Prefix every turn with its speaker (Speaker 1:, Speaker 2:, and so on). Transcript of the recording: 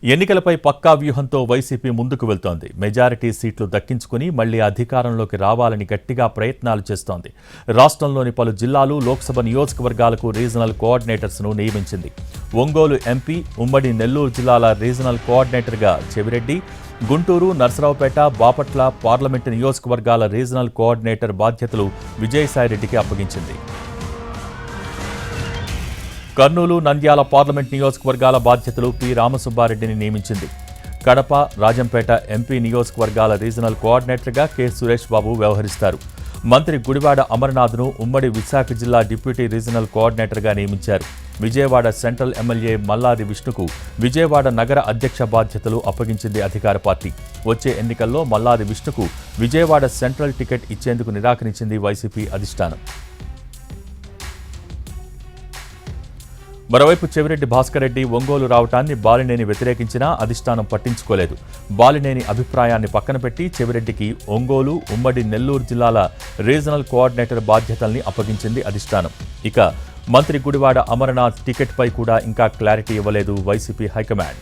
Speaker 1: ఎన్నికలపై పక్కా వ్యూహంతో వైసీపీ ముందుకు వెళ్తోంది. మెజారిటీ సీట్లు దక్కించుకుని మళ్లీ అధికారంలోకి రావాలని గట్టిగా ప్రయత్నాలు చేస్తోంది. రాష్ట్రంలోని పలు జిల్లాలు, లోక్సభ నియోజకవర్గాలకు రీజనల్ కోఆర్డినేటర్స్ను నియమించింది. ఒంగోలు ఎంపీ, ఉమ్మడి నెల్లూరు జిల్లాల రీజనల్ కోఆర్డినేటర్గా చెవిరెడ్డి, గుంటూరు, నర్సరావుపేట, బాపట్ల పార్లమెంటు నియోజకవర్గాల రీజనల్ కోఆర్డినేటర్ బాధ్యతలు విజయసాయిరెడ్డికి అప్పగించింది. కర్నూలు, నంద్యాల పార్లమెంట్ నియోజకవర్గాల బాధ్యతలు పి రామసుబ్బారెడ్డిని నియమించింది. కడప, రాజంపేట ఎంపీ నియోజకవర్గాల రీజనల్ కోఆర్డినేటర్గా కె సురేష్ బాబు వ్యవహరిస్తారు. మంత్రి గుడివాడ అమర్నాథ్ను ఉమ్మడి విశాఖ జిల్లా డిప్యూటీ రీజనల్ కోఆర్డినేటర్గా నియమించారు. విజయవాడ సెంట్రల్ ఎమ్మెల్యే మల్లాది విష్ణుకు విజయవాడ నగర అధ్యక్ష బాధ్యతలు అప్పగించింది అధికార పార్టీ. వచ్చే ఎన్నికల్లో మల్లాది విష్ణుకు విజయవాడ సెంట్రల్ టికెట్ ఇచ్చేందుకు నిరాకరించింది వైసీపీ అధిష్టానం. మరోవైపు చెవిరెడ్డి భాస్కర్ రెడ్డి ఒంగోలు రావటాన్ని బాలినేని వ్యతిరేకించినా అధిష్టానం పట్టించుకోలేదు. బాలినేని అభిప్రాయాన్ని పక్కన పెట్టి చెవిరెడ్డికి ఒంగోలు, ఉమ్మడి నెల్లూరు జిల్లాల రీజనల్ కోఆర్డినేటర్ బాధ్యతల్ని అప్పగించింది అధిష్టానం. ఇక మంత్రి గుడివాడ అమర్నాథ్ టికెట్పై కూడా ఇంకా క్లారిటీ ఇవ్వలేదు వైసీపీ హైకమాండ్.